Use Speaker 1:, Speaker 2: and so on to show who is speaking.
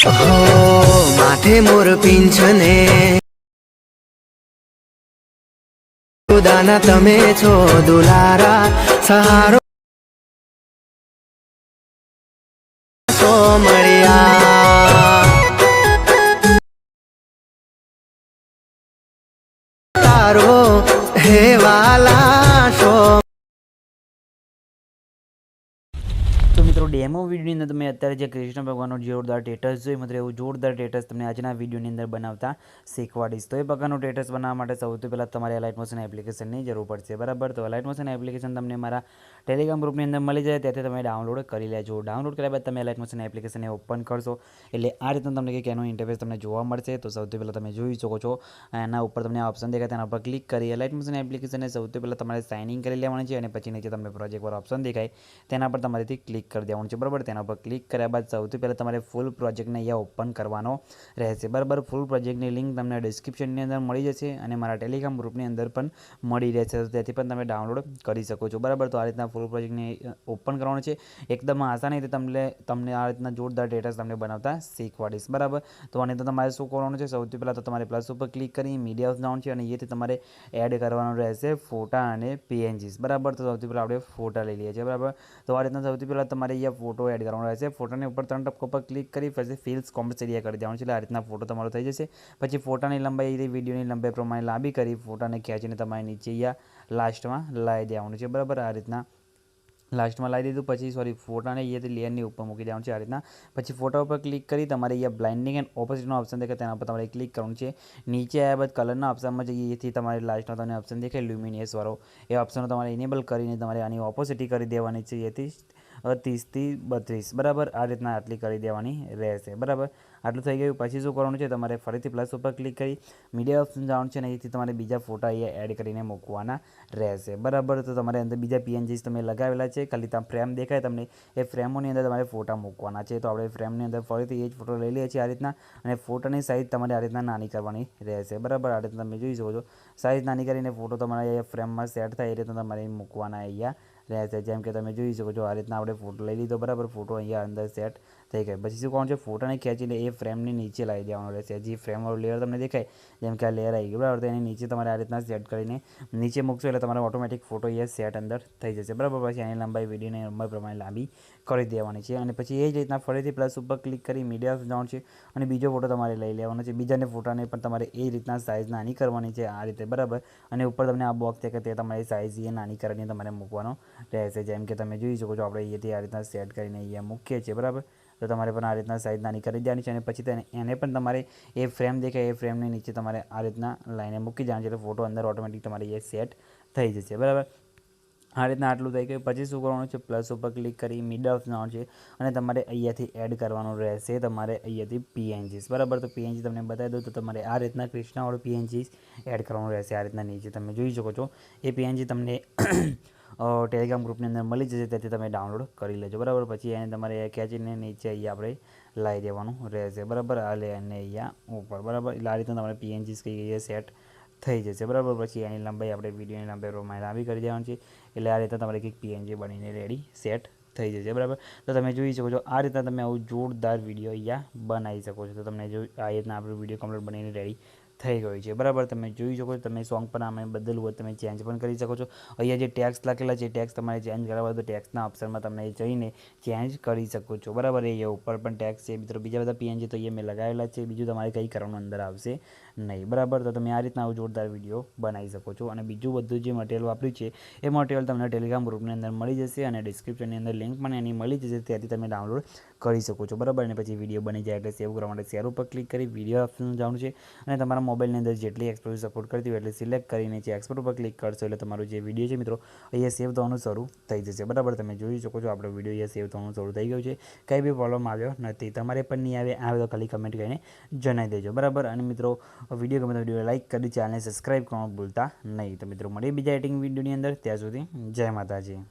Speaker 1: हो माथे मोर पींछने खुदाना तमे छो दुलारा सहारो तो मळिया तारो हे वाला शो।
Speaker 2: तो मित्रों डेमो विडियो अंदर तमे अत्यारे जे कृष्ण भगवान जोरदार टेटस जोई मतलब एवं जोरदार टेटस तमने आजना विडियोनी अंदर बनावता शीखवाड़ीश। तो ए प्रकारનું टेटस बनावવા માટે સૌથી પહેલાં તમારે લાઇટ મોશન એપ્લિકેશનની જરૂર પડશે બરાબર। તો લાઇટ મોશન એપ્લિકેશન તમને મારા ટેલિગ્રામ ગ્રુપની અંદર મળી જાય ત્યાંથી તમે ડાઉનલોડ કરી લેજો। ડાઉનલોડ કર્યા બાદ તમે લાઇટ મોશન એપ્લિકેશનને ઓપન કરશો એટલે આ રીતનું તમને કંઈક એનું ઇન્ટરફેસ તમને જોવા મળશે। તો સૌથી પહેલાં તમે જોઈ શકો છો એના ઉપર તમને આ ઓપ્શન દેખાય તેના પર ક્લિક કરી લાઇટ મોશન એપ્લિકેશનને સૌથી પહેલાં તમારે સાઇન ઇન કરી લેવાની છે અને પછી નીચે તમને પ્રોજેક્ટ પર ઓપ્શન દેખાય તેના પર તમારેથી ક્લિક કરી દેવાનું છે બરાબર। તેના પર ક્લિક કર્યા બાદ સૌથી પહેલાં તમારે ફૂલ પ્રોજેક્ટને અહીંયા ઓપન કરવાનો રહેશે બરાબર। ફૂલ પ્રોજેક્ટની લિંક તમને ડિસ્ક્રિપ્શનની અંદર મળી જશે અને મારા ટેલિગ્રામ ગ્રુપની અંદર પણ મળી રહેશે તો ત્યાંથી પણ તમે ડાઉનલોડ કરી શકો છો બરાબર। તો આ રીતના ફૂલ પ્રોજેક્ટને ઓપન કરવાનું છે એકદમ આસાનીથી તમને આ રીતના જોરદાર ટેટસ તમને બનાવતા શીખવાડીશ બરાબર। તો આની તો તમારે શું કરવાનું છે સૌથી પહેલાં તો તમારે પ્લસ ઉપર ક્લિક કરી મીડિયા જવાનું છે અને અહીંથી તમારે એડ કરવાનું રહેશે ફોટા અને પીએનજીસ બરાબર। તો સૌથી પહેલાં આપણે ફોટા લઈ લઈએ છીએ બરાબર। તો આ રીતના સૌથી પહેલાં તમારે અહીંયા ફોટો એડ કરવાનો રહેશે। ફોટાની ઉપર 3 ટપકો પર ક્લિક કરી પછી ફિલ્સ કોમેન્ટ્સ એરિયા કરી દેવાનું છે એટલે આ રીતના ફોટો તમારો થઈ જશે। પછી ફોટાની લંબાઈ વિડીયોની લંબાઈ પ્રમાણે લાંબી કરી ફોટાને ખેંચીને તમારે નીચે અહીંયા લાસ્ટમાં લાવી દેવાનું છે બરાબર। આ રીતના લાસ્ટમાં લાવી દીધું પછી સોરી ફોટાને અહીંયાથી લેયરની ઉપર મૂકી દેવાનું છે આ રીતના। પછી ફોટા ઉપર ક્લિક કરી તમારે અહીંયા બ્લાઇન્ડિંગ એન્ડ ઓપોઝિટનો ઓપ્શન દેખાય તેના પર તમારે ક્લિક કરવાનું છે। નીચે આવ્યા બાદ કલરના ઓપ્શનમાં જઈએથી તમારે લાસ્ટમાં તમને ઓપ્શન દેખાય લ્યુમિનિયસ વાળો એ ઓપ્શનનો તમારે ઇનેબલ કરીને તમારે આની ઓપોઝિટી કરી દેવાની છે એથી 30 થી 32 બરાબર। આ રીતના આટલી કરી દેવાની રહેશે બરાબર। આટલું થઈ ગયું પછી શું કરવાનું છે તમારે ફરીથી પ્લસ ઉપર ક્લિક કરી મીડિયા ઓપ્શન જવાનું છે અને અહીંથી તમારે બીજા ફોટા અહીંયા એડ કરીને મૂકવાના રહેશે બરાબર। તો તમારે અંદર બીજા પીએનજીસ તમે લગાવેલા છે ખાલી ત્યાં ફ્રેમ દેખાય તમને એ ફ્રેમોની અંદર તમારે ફોટા મૂકવાના છે। તો આપણે ફ્રેમની અંદર ફરીથી એ જ ફોટો લઈ લઈએ છીએ આ રીતના અને ફોટાની સાઇઝ તમારે આ રીતના નાની કરવાની રહેશે બરાબર। આ રીતના તમે જોઈ શકો છો સાઇઝ નાની કરીને ફોટો તમારે અહીંયા ફ્રેમમાં સેટ થાય એ રીતના તમારે મૂકવાના અહીંયા રહેશે। જેમ કે તમે જોઈ શકો છો આ રીતના આપણે ફોટો લઈ લીધો બરાબર। ફોટો અહીંયા અંદર સેટ થઈ ગયો પછી શું કરવાનું છે ફોટાને ખેંચીને એ ફ્રેમની નીચે લાવી દેવાનો રહેશે। જે ફ્રેમવાળું લેયર તમને દેખાય જેમ કે આ લેયર આવી ગયું બરાબર। તો એની નીચે તમારે આ રીતના સેટ કરીને નીચે મૂકશો એટલે તમારો ઓટોમેટિક ફોટો અહીંયા સેટ અંદર થઈ જશે બરાબર। પછી એની લંબાઈ વિડીયોની લંબાઈ પ્રમાણે લાંબી કરી દેવાની છે અને પછી એ જ રીતના ફરીથી પ્લસ ઉપર ક્લિક કરી મીડિયા જવાનું છે અને બીજો ફોટો તમારે લઈ લેવાનો છે। બીજાને ફોટાને પણ તમારે એ રીતના સાઇઝ નાની કરવાની છે આ રીતે બરાબર। અને ઉપર તમને આ બોક્સ દેખાય તે તમારી સાઇઝ એ નાની કરીને તમારે મૂકવાનો રહેશે। જેમ કે તમે જોઈ શકો છો આપણે અહીંયાથી આ રીતના સેટ કરીને અહીંયા મૂકીએ છીએ બરાબર। તો તમારે પણ આ રીતના સાઇઝ નાની કરી દેવાની છે અને પછી એને પણ તમારે એ ફ્રેમ દેખાય એ ફ્રેમની નીચે તમારે આ રીતના લાઈને મૂકી દેવાનું છે એટલે ફોટો અંદર ઓટોમેટિક તમારે એ સેટ થઈ જશે બરાબર। આ રીતના આટલું થઈ ગયું પછી શું કરવાનું છે પ્લસ ઉપર ક્લિક કરી મીડિયા ઓપ્શન આવવાનું છે અને તમારે અહીંયાથી એડ કરવાનું રહેશે તમારે અહીંયાથી પીએનજીસ બરાબર। તો પીએનજી તમને બતાવી દઉં તો તમારે આ રીતના કૃષ્ણવાળું પીએનજીસ એડ કરવાનું રહેશે। આ રીતના નીચે તમે જોઈ શકો છો એ પીએનજી તમને ટેલિગ્રામ ગ્રુપની અંદર મળી જશે ત્યાંથી તમે ડાઉનલોડ કરી લેજો બરાબર। પછી એને તમારે ખેંચીને નીચે અહીંયા આપણે લાવી દેવાનું રહેશે બરાબર। આ લે અને અહીંયા ઉપર બરાબર એટલે આ રીતના તમારે પીએનજીસ કઈ જગ્યાએ સેટ થઈ જશે બરાબર। પછી એની લંબાઈ આપણે વિડીયોની લંબાઈ પ્રમાણે લાંબી કરી દેવાની છે એટલે આ રીતે તમારે કંઈક પીએનજી બનીને રેડી સેટ થઈ જશે બરાબર। તો તમે જોઈ શકો છો આ રીતના તમે આવું જોરદાર વિડીયો અહીંયા બનાવી શકો છો। તો તમને જો આ રીતના આપણું વિડીયો કમ્પ્લીટ બનીને રેડી થઈ ગયું છે બરાબર। તમે જોઈ શકો છો તમે સોંગ પણ આમાં બદલવું હોય તમે ચેન્જ પણ કરી શકો છો। અહીંયા જે ટેક્સ લખેલા છે ટેક્સ તમારે ચેન્જ કરવા હોય તો ટેક્સના ઓપ્શનમાં તમે જઈને ચેન્જ કરી શકો છો બરાબર। એ ઉપર પણ ટેક્સ છે મિત્રો બીજા બધા પીએનજી તો અહીંયા મેં લગાવેલા છે બીજું તમારે કંઈ કરવાનું અંદર આવશે નહીં બરાબર। તો તમે આ રીતના આવું જોરદાર વિડીયો બનાવી શકો છો અને બીજું બધું જે મટીરિયલ વાપર્યું છે એ મટીરિયલ તમને ટેલિગ્રામ ગ્રુપની અંદર મળી જશે અને ડિસ્ક્રિપ્શનની અંદર લિંક પણ એની મળી જશે ત્યાંથી તમે ડાઉનલોડ કરી શકો છો બરાબર। અને પછી વિડીયો બની જાય એટલે સેવ કરવા માટે શેર ઉપર ક્લિક કરી વિડીયો ઓપ્શન જવાનું છે અને તમારા મોબાઈલની અંદર જેટલી એક્સપોર્ટ સપોર્ટ કરતી હોય એટલે સિલેક્ટ કરીને જે એક્સપોર્ટ ઉપર ક્લિક કરશો એટલે તમારું જે વિડીયો છે મિત્રો અહીંયા સેવ થવાનું શરૂ થઈ જશે બરાબર। તમે જોઈ શકો છો આપણો વિડીયો અહીંયા સેવ થવાનું શરૂ થઈ ગયું છે કંઈ બી પ્રોબ્લેમ આવ્યો નથી તમારે પણ નહીં આવે તો ખાલી કમેન્ટ કરીને જણાવી દેજો બરાબર। અને મિત્રો વિડીયો ગમે તો વિડીયો લાઇક કરી ચેનલને સબસ્ક્રાઈબ કરવાનું ભૂલતા નહીં। તો મિત્રો મળીએ બીજા એડિટિંગ વિડીયોની અંદર ત્યાં સુધી જય માતાજી।